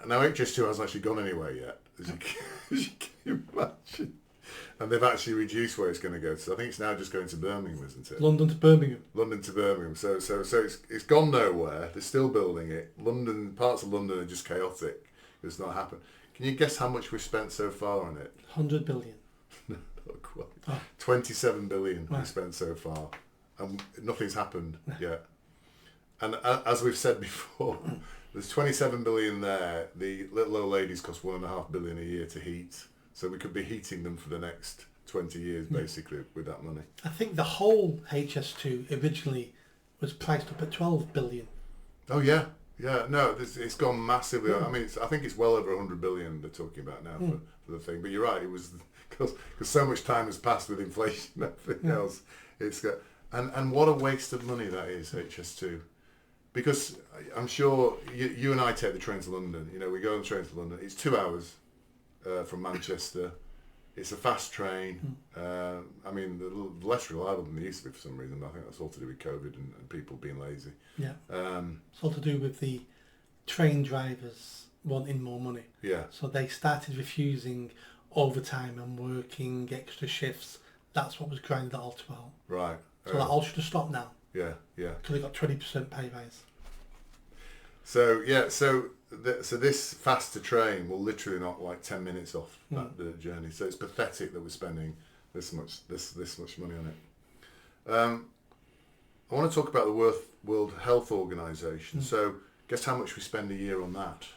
now HS2 hasn't actually gone anywhere yet, as you can imagine. And they've actually reduced where it's going to go. So I think it's now just going to Birmingham, isn't it? London to Birmingham. London to Birmingham. So it's gone nowhere. They're still building it. Parts of London are just chaotic. It's not happened. Can you guess how much we've spent so far on it? 100 billion. No, not quite. Oh. 27 billion Right. we've spent so far, and nothing's happened yet. And as we've said before, there's 27 billion there. The little old ladies cost 1.5 billion a year to heat. So we could be heating them for the next 20 years, basically, with that money. I think the whole HS2 originally was priced up at 12 billion. Oh, yeah. Yeah, no, it's gone massively. I mean, I think it's well over 100 billion they're talking about now for the thing. But you're right, it was because so much time has passed with inflation and everything else. It's got, and what a waste of money that is, HS2. Because I'm sure you and I take the train to London. You know, we go on the train to London. It's 2 hours from Manchester. It's a fast train. I mean, less reliable than they used to be for some reason. I think that's all to do with COVID and people being lazy. Yeah. It's all to do with the train drivers wanting more money. Yeah. So they started refusing overtime and working extra shifts. That's what was grinding that all to a halt. Right. So that all should have stopped now. Yeah, yeah. Because they got 20% pay rise. So yeah, so this faster train will literally knock like 10 minutes off the journey. So it's pathetic that we're spending this much money on it. I want to talk about the World Health Organization. So guess how much we spend a year on that?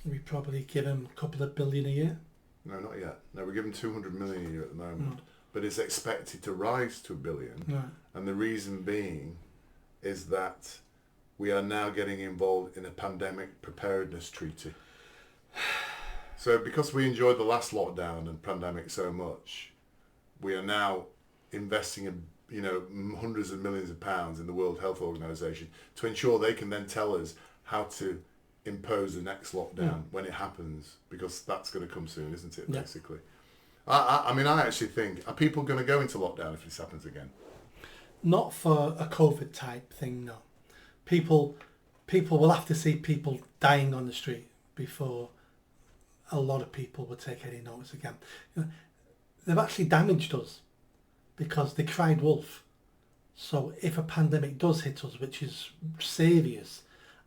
We probably give them a couple of billion a year. No, not yet. No, we're giving 200 million a year at the moment. But it's expected to rise to $1 billion. Right. And the reason being is that we are now getting involved in a pandemic preparedness treaty. So because we enjoyed the last lockdown and pandemic so much, we are now investing hundreds of millions of pounds in the World Health Organization to ensure they can then tell us how to impose the next lockdown when it happens, because that's going to come soon, isn't it, basically? I mean, I actually think, are people going to go into lockdown if this happens again? Not for a COVID type thing, no. People will have to see people dying on the street before a lot of people will take any notice again. They've actually damaged us because they cried wolf. So if a pandemic does hit us, which is serious,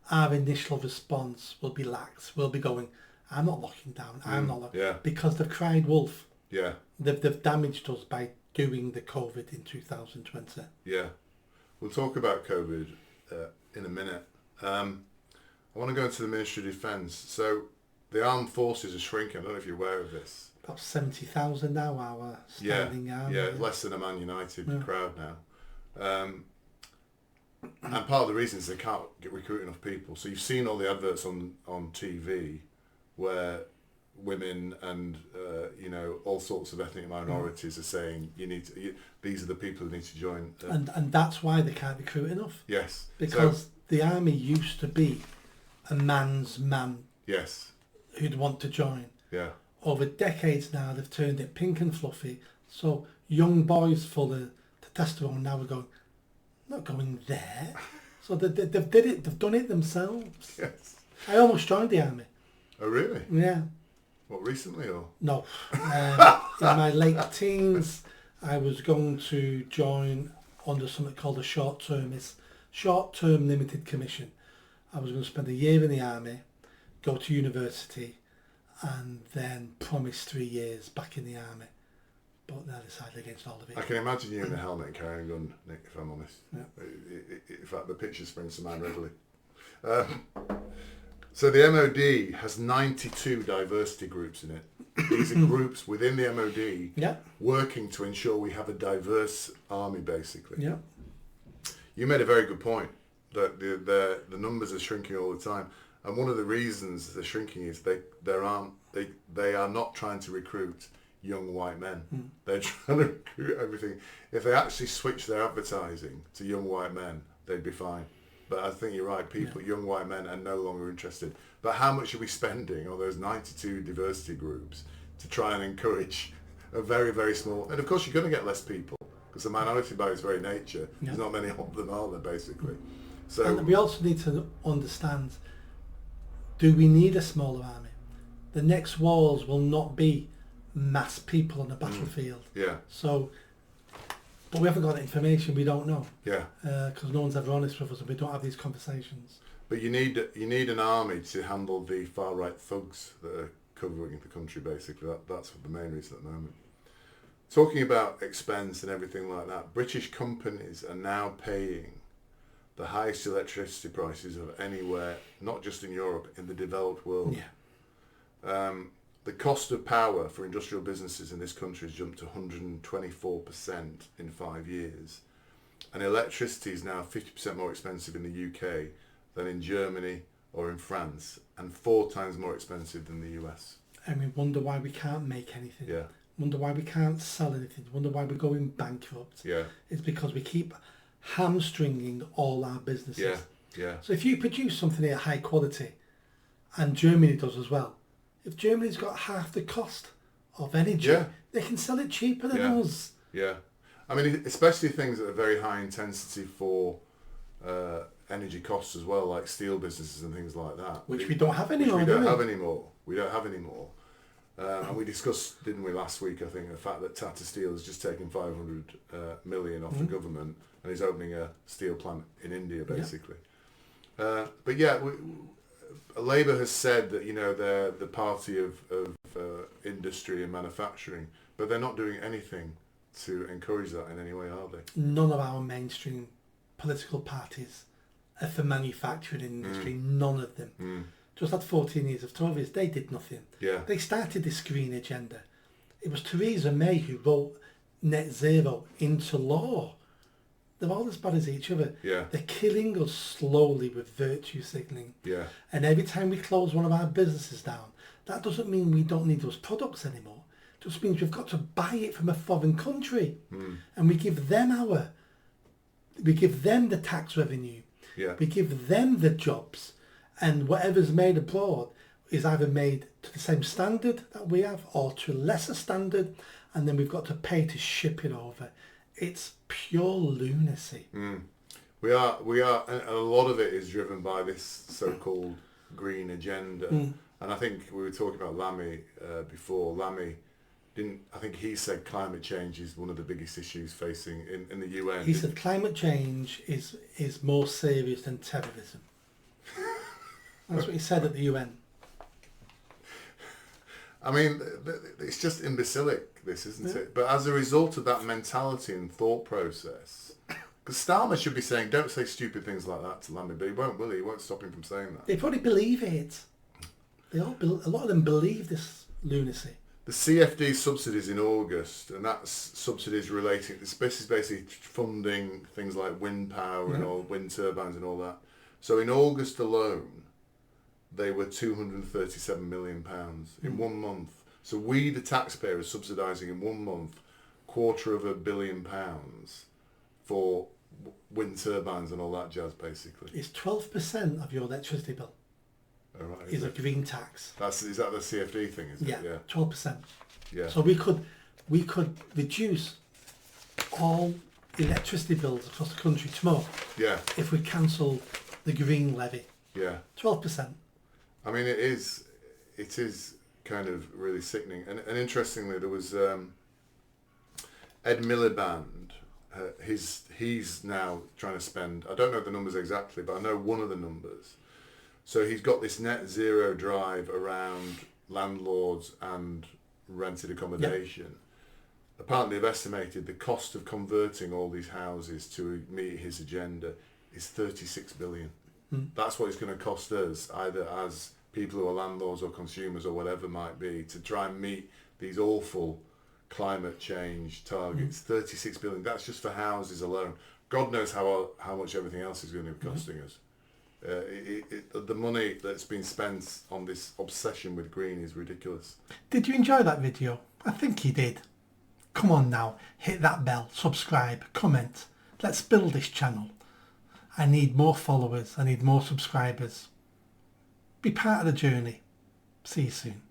our initial response will be lax. We'll be going, I'm not locking down. I'm not locking down. Because they've cried wolf. Yeah. They've damaged us by doing the COVID in 2020. Yeah. We'll talk about COVID in a minute. I want to go into the Ministry of Defence. So the armed forces are shrinking. I don't know if you're aware of this. About 70,000 now, our standing army. Yeah, less than a Man United crowd now. And part of the reason is they can't recruit enough people. So you've seen all the adverts on TV where women and all sorts of ethnic minorities are saying these are the people who need to join. And that's why they can't recruit enough. Yes. Because the army used to be a man's man. Yes. Who'd want to join. Yeah. Over decades now, they've turned it pink and fluffy. So young boys full of testosterone now are going, not going there. So they've done it themselves. Yes. I almost joined the army. Oh really? Yeah. What, recently or? No. In my late teens, I was going to join under something called a short-term limited commission. I was going to spend a year in the army, go to university, and then promise 3 years back in the army. But I decided against all of it. I can imagine you in a helmet carrying a gun, Nick, if I'm honest. Yeah. In fact, the picture springs to mind readily. So the MOD has 92 diversity groups in it. These are groups within the MOD working to ensure we have a diverse army, basically. Yeah. You made a very good point that the numbers are shrinking all the time, and one of the reasons they're shrinking is they are not trying to recruit young white men. They're trying to recruit everything. If they actually switch their advertising to young white men, they'd be fine. But I think you're right, young white men are no longer interested. But how much are we spending on those 92 diversity groups to try and encourage a very, very small... And of course you're going to get less people, because the minority by its very nature, there's not many of them, are there, basically? So, and we also need to understand Do we need a smaller army? The next wars will not be mass people on the battlefield. Yeah. So, but we haven't got that information. We don't know. Yeah. Because no one's ever honest with us, and we don't have these conversations. But you need an army to handle the far right thugs that are covering the country. Basically, that's the main reason at the moment. Talking about expense and everything like that, British companies are now paying the highest electricity prices of anywhere, not just in Europe, in the developed world. Yeah. The cost of power for industrial businesses in this country has jumped to 124% in 5 years. And electricity is now 50% more expensive in the UK than in Germany or in France, and 4 times more expensive than the US. And we wonder why we can't make anything. Yeah. Wonder why we can't sell anything. Wonder why we're going bankrupt. Yeah. It's because we keep hamstringing all our businesses. Yeah. Yeah. So if you produce something at high quality, and Germany does as well, if Germany's got half the cost of energy, they can sell it cheaper than us. Yeah. I mean, especially things that are very high intensity for energy costs as well, like steel businesses and things like that. Which we don't have anymore, We don't have anymore. And we discussed, didn't we, last week, I think, the fact that Tata Steel has just taken 500 million off the government and is opening a steel plant in India, basically. But yeah, Labour has said that, you know, they're the party of industry and manufacturing, but they're not doing anything to encourage that in any way, are they? None of our mainstream political parties are for manufacturing industry. None of them. Just had 14 years of Tories. They did nothing. Yeah. They started this green agenda. It was Theresa May who wrote net zero into law. They're all as bad as each other. Yeah. They're killing us slowly with virtue signalling. Yeah. And every time we close one of our businesses down, that doesn't mean we don't need those products anymore. It just means we've got to buy it from a foreign country. And we give them the tax revenue. Yeah. We give them the jobs. And whatever's made abroad is either made to the same standard that we have or to a lesser standard, and then we've got to pay to ship it over. It's pure lunacy. We are, and a lot of it is driven by this so-called green agenda. And I think we were talking about Lammy before. Lammy I think he said climate change is one of the biggest issues facing in the UN. He said climate change is more serious than terrorism. That's what he said at the UN. I mean, it's just imbecilic, this, isn't it? But as a result of that mentality and thought process, because Starmer should be saying, don't say stupid things like that to Lammy, but he won't, will he? He won't stop him from saying that. They probably believe it. A lot of them believe this lunacy. The CFD subsidies in August, and that's subsidies relating, this is basically funding things like wind power and all, wind turbines and all that. So in August alone, they were £237 million in 1 month. So we, the taxpayer, are subsidising in 1 month £250 million for wind turbines and all that jazz, basically. It's 12% of your electricity bill. All right, is a green tax. Is that the CFD thing? Is it? Yeah, 12%. Yeah. So we could reduce all electricity bills across the country tomorrow. Yeah. If we cancelled the green levy. Yeah. 12%. I mean, it is kind of really sickening. And interestingly, there was Ed Miliband. He's now trying to spend, I don't know the numbers exactly, but I know one of the numbers. So he's got this net zero drive around landlords and rented accommodation. Yep. Apparently they've estimated the cost of converting all these houses to meet his agenda is 36 billion. That's what it's going to cost us, either as people who are landlords or consumers or whatever it might be, to try and meet these awful climate change targets. 36 billion, that's just for houses alone. God knows how much everything else is going to be costing us. The money that's been spent on this obsession with green is ridiculous. Did you enjoy that video? I think you did. Come on now, hit that bell, subscribe, comment. Let's build this channel. I need more followers, I need more subscribers. Be part of the journey. See you soon.